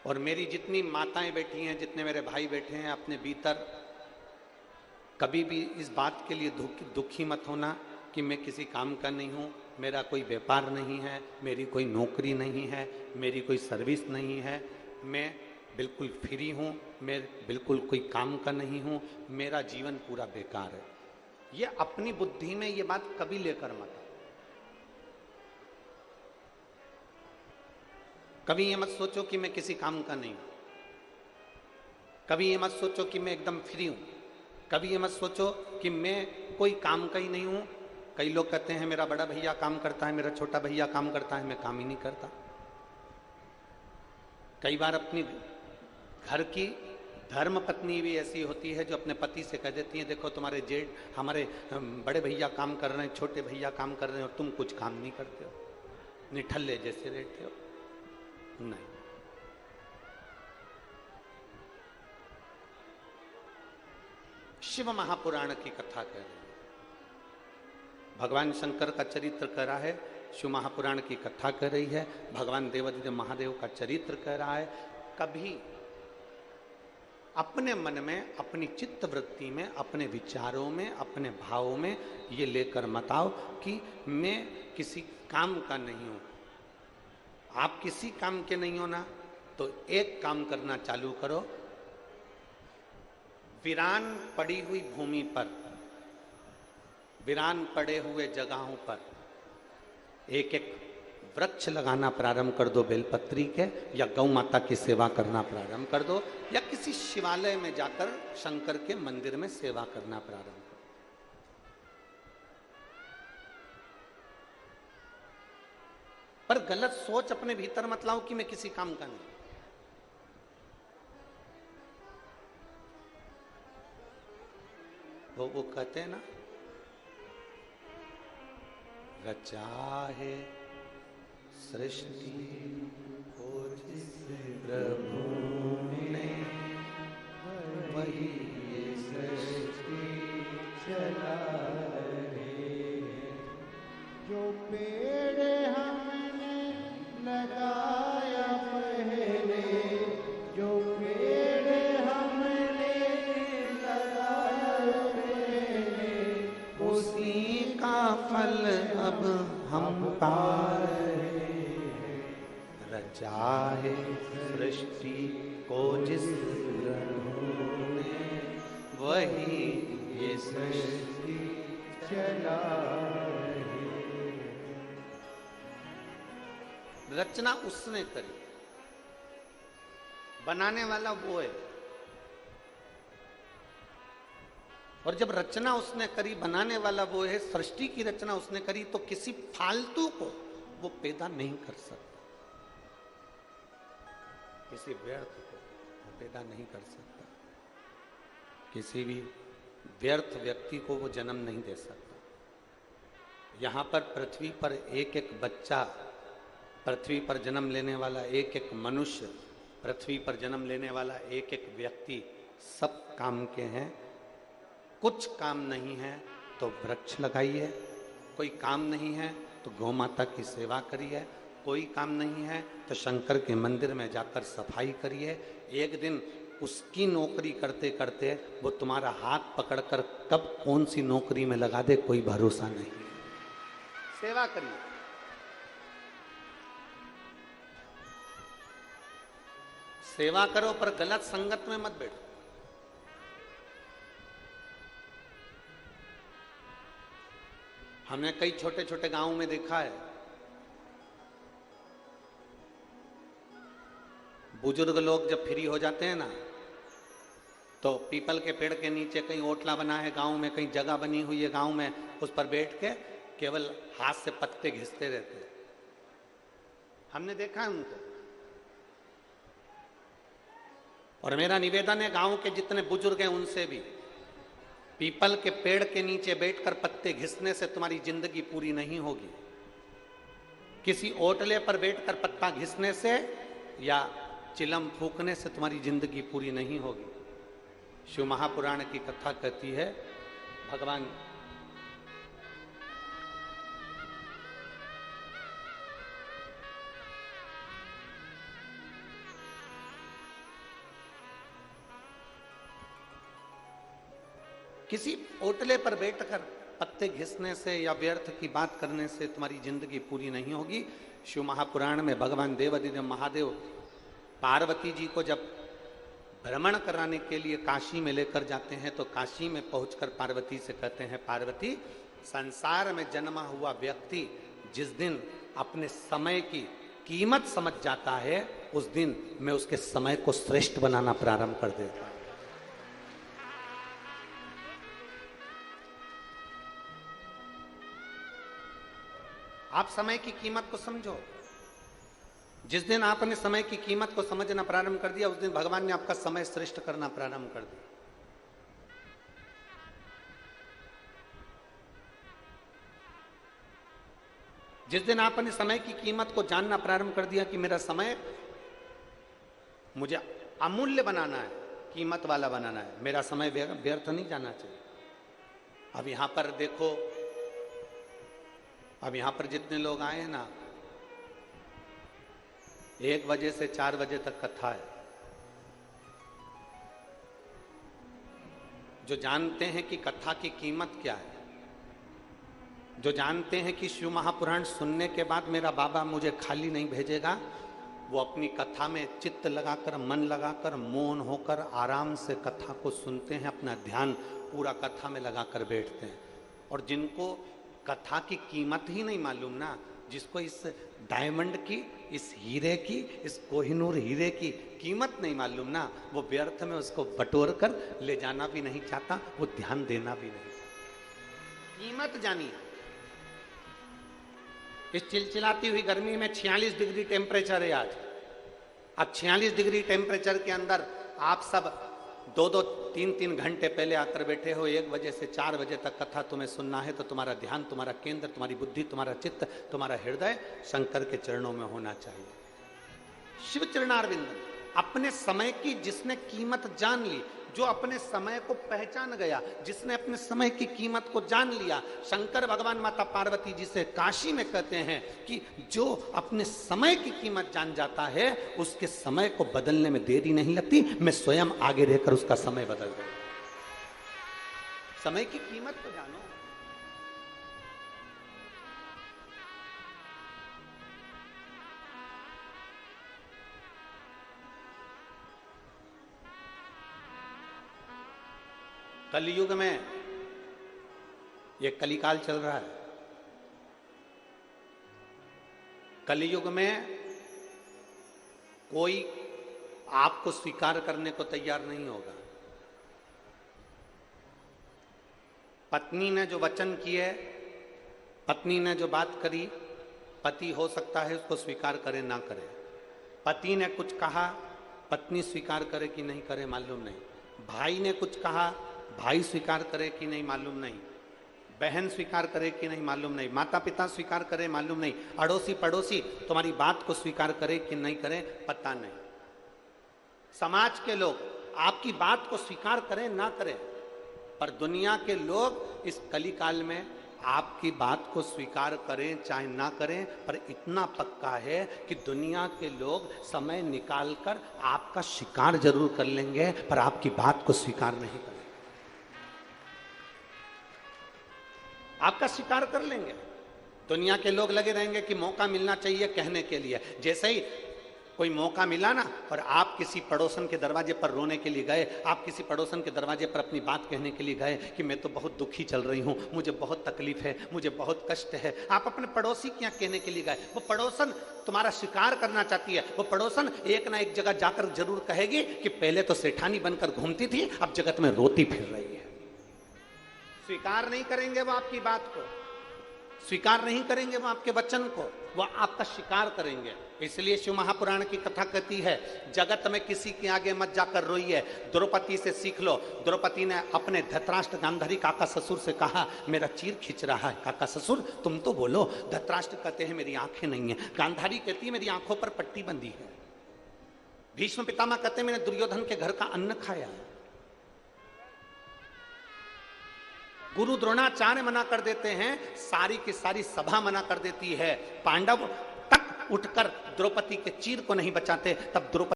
और मेरी जितनी माताएं बैठी हैं, जितने मेरे भाई बैठे हैं, अपने भीतर कभी भी इस बात के लिए दुखी मत होना कि मैं किसी काम का नहीं हूँ, मेरा कोई व्यापार नहीं है, मेरी कोई नौकरी नहीं है, मेरी कोई सर्विस नहीं है, मैं बिल्कुल फ्री हूँ, मैं बिल्कुल कोई काम का नहीं हूँ, मेरा जीवन पूरा बेकार है। ये अपनी बुद्धि में ये बात कभी लेकर मत आओ। कभी ये मत सोचो कि मैं किसी काम का नहीं हूं, कभी ये मत सोचो कि मैं एकदम फ्री हूं, कभी ये मत सोचो कि मैं कोई काम का ही नहीं हूं। कई लोग कहते हैं मेरा बड़ा भैया काम करता है, मेरा छोटा भैया काम करता है, मैं काम ही नहीं करता। कई बार अपनी घर की धर्म पत्नी भी ऐसी होती है जो अपने पति से कह देती है, देखो तुम्हारे जेठ हमारे बड़े भैया काम कर रहे हैं, छोटे भैया काम कर रहे हैं और तुम कुछ काम नहीं करते हो, निठल्ले जैसे रहते हो। नहीं, शिव महापुराण की कथा कह रही है, भगवान शंकर का चरित्र कह रहा है, शिव महापुराण की कथा कर रही है, भगवान देवादिदेव महादेव का चरित्र कह रहा है। कभी अपने मन में, अपनी चित्त वृत्ति में, अपने विचारों में, अपने भावों में ये लेकर मत आओ कि मैं किसी काम का नहीं हूं। आप किसी काम के नहीं हो ना, तो एक काम करना चालू करो। वीरान पड़ी हुई भूमि पर, वीरान पड़े हुए जगहों पर एक एक वृक्ष लगाना प्रारंभ कर दो बेलपत्री के, या गौ माता की सेवा करना प्रारंभ कर दो, या किसी शिवालय में जाकर शंकर के मंदिर में सेवा करना प्रारंभ करो। पर गलत सोच अपने भीतर मत लाओ कि मैं किसी काम का नहीं। वो कहते हैं ना, रचा है सृष्टि को जिस प्रभु ने, वही ये सृष्टि चला रहे हैं। जो पेड़ हमने लगाया पहले, जो पेड़ हमने लगाया पहले, उसी का फल अब हम पा रहे हैं। रचा है सृष्टि को जिस प्रभु ने, वही ये सृष्टि चला रहे हैं। रचना उसने करी, बनाने वाला वो है। और जब रचना उसने करी, बनाने वाला वो है, सृष्टि की रचना उसने करी, तो किसी फालतू को वो पैदा नहीं कर सकता, किसी व्यर्थ को वो पैदा नहीं कर सकता, किसी भी व्यर्थ व्यक्ति को वो जन्म नहीं दे सकता। यहां पर पृथ्वी पर एक एक बच्चा, पृथ्वी पर जन्म लेने वाला एक एक मनुष्य, पृथ्वी पर जन्म लेने वाला एक एक व्यक्ति, सब काम के हैं। कुछ काम नहीं है तो वृक्ष लगाइए, कोई काम नहीं है तो गौ माता की सेवा करिए, कोई काम नहीं है तो शंकर के मंदिर में जाकर सफाई करिए। एक दिन उसकी नौकरी करते करते वो तुम्हारा हाथ पकड़कर कब कौन सी नौकरी में लगा दे, कोई भरोसा नहीं। सेवा करिए। सेवा करो पर गलत संगत में मत बैठो। हमने कई छोटे छोटे गांवों में देखा है, बुजुर्ग लोग जब फ्री हो जाते हैं ना, तो पीपल के पेड़ के नीचे कहीं ओटला बना है गांव में, कहीं जगह बनी हुई है गांव में, उस पर बैठ के केवल हाथ से पत्ते घिसते रहते हैं। हमने देखा है उनको। और मेरा निवेदन है गांव के जितने बुजुर्ग हैं उनसे भी, पीपल के पेड़ के नीचे बैठकर पत्ते घिसने से तुम्हारी जिंदगी पूरी नहीं होगी। किसी ओटले पर बैठकर पत्ता घिसने से या चिलम फूकने से तुम्हारी जिंदगी पूरी नहीं होगी। शिव महापुराण की कथा कहती है, भगवान किसी ओटले पर बैठकर पत्ते घिसने से या व्यर्थ की बात करने से तुम्हारी जिंदगी पूरी नहीं होगी। शिव महापुराण में भगवान देवाधिदेव महादेव पार्वती जी को जब भ्रमण कराने के लिए काशी में लेकर जाते हैं तो काशी में पहुंचकर पार्वती से कहते हैं, पार्वती, संसार में जन्मा हुआ व्यक्ति जिस दिन अपने समय की कीमत समझ जाता है उस दिन मैं उसके समय को श्रेष्ठ बनाना प्रारंभ कर देता हूं। आप समय की कीमत को समझो। जिस दिन आपने समय की कीमत को समझना प्रारंभ कर दिया उस दिन भगवान ने आपका समय श्रेष्ठ करना प्रारंभ कर दिया। जिस दिन आपने समय की कीमत को जानना प्रारंभ कर दिया कि मेरा समय मुझे अमूल्य बनाना है, कीमत वाला बनाना है, मेरा समय व्यर्थ नहीं जाना चाहिए। अब यहां पर देखो, अब यहां पर जितने लोग आए हैं ना, 1 बजे से 4 बजे तक कथा है। जो जानते हैं कि कथा की कीमत क्या है, जो जानते हैं कि शिव महापुराण सुनने के बाद मेरा बाबा मुझे खाली नहीं भेजेगा, वो अपनी कथा में चित्त लगाकर, मन लगाकर, मौन होकर आराम से कथा को सुनते हैं, अपना ध्यान पूरा कथा में लगाकर बैठते हैं। और जिनको कथा की कीमत ही नहीं मालूम ना, जिसको इस डायमंड की, इस हीरे की, इस कोहिनूर हीरे की कीमत नहीं मालूम ना, वो व्यर्थ में उसको बटोर कर ले जाना भी नहीं चाहता, वो ध्यान देना भी नहीं चाहता। कीमत जानिए। इस चिलचिलाती हुई गर्मी में 46 डिग्री टेम्परेचर है आज। अब 46 डिग्री टेम्परेचर के अंदर आप सब 2-2, 3-3 घंटे पहले आकर बैठे हो। 1 बजे से 4 बजे तक कथा तुम्हें सुनना है तो तुम्हारा ध्यान, तुम्हारा केंद्र, तुम्हारी बुद्धि, तुम्हारा चित्त, तुम्हारा हृदय शंकर के चरणों में होना चाहिए। शिव चरणारविंद। अपने समय की जिसने कीमत जान ली, जो अपने समय को पहचान गया, जिसने अपने समय की कीमत को जान लिया, शंकर भगवान माता पार्वती जी से काशी में कहते हैं कि जो अपने समय की कीमत जान जाता है उसके समय को बदलने में देरी नहीं लगती, मैं स्वयं आगे रहकर उसका समय बदल गया। समय की कीमत को जानो। कलयुग में ये कलिकाल चल रहा है। कलयुग में कोई आपको स्वीकार करने को तैयार नहीं होगा। पत्नी ने जो वचन किए, पत्नी ने जो बात करी, पति हो सकता है उसको स्वीकार करे ना करे। पति ने कुछ कहा, पत्नी स्वीकार करे कि नहीं करे मालूम नहीं। भाई ने कुछ कहा, भाई स्वीकार करे कि नहीं मालूम नहीं। बहन स्वीकार करे कि नहीं मालूम नहीं। माता पिता स्वीकार करे मालूम नहीं। अड़ोसी पड़ोसी तुम्हारी बात को स्वीकार करे कि नहीं करे पता नहीं। समाज के लोग आपकी बात को स्वीकार करें ना करें, पर दुनिया के लोग इस कलिकाल में आपकी बात को स्वीकार करें चाहे ना करें, पर इतना पक्का है कि दुनिया के लोग समय निकालकर आपका शिकार जरूर कर लेंगे, पर आपकी बात को स्वीकार नहीं करेंगे। आपका शिकार कर लेंगे। दुनिया के लोग लगे रहेंगे कि मौका मिलना चाहिए कहने के लिए। जैसे ही कोई मौका मिला ना और आप किसी पड़ोसन के दरवाजे पर रोने के लिए गए, आप किसी पड़ोसन के दरवाजे पर अपनी बात कहने के लिए गए कि मैं तो बहुत दुखी चल रही हूँ, मुझे बहुत तकलीफ है, मुझे बहुत कष्ट है, आप अपने पड़ोसी के यहाँ कहने के लिए गए। वो पड़ोसन तुम्हारा शिकार करना चाहती है। वो पड़ोसन एक ना एक जगह जाकर जरूर कहेगी कि पहले तो सेठानी बनकर घूमती थी, अब जगत में रोती फिर रही है। स्वीकार नहीं करेंगे वो आपकी बात को, स्वीकार नहीं करेंगे वो आपके वचन को, वो आपका शिकार करेंगे। इसलिए शिव महापुराण की कथा कहती है, जगत में किसी के आगे मत जाकर रोइए, द्रौपदी से सीख लो। द्रौपदी ने अपने धृतराष्ट्र गांधारी काका ससुर से कहा, मेरा चीर खिंच रहा है, काका ससुर तुम तो बोलो। धृतराष्ट्र कहते हैं मेरी आंखें नहीं है। गांधारी कहती है मेरी आंखों पर पट्टी बंधी है। भीष्म पितामह कहते हैं मैंने दुर्योधन के घर का अन्न खाया है। गुरु द्रोणाचार्य मना कर देते हैं, सारी की सारी सभा मना कर देती है। पांडव तक उठकर द्रौपदी के चीर को नहीं बचाते, तब द्रौपदी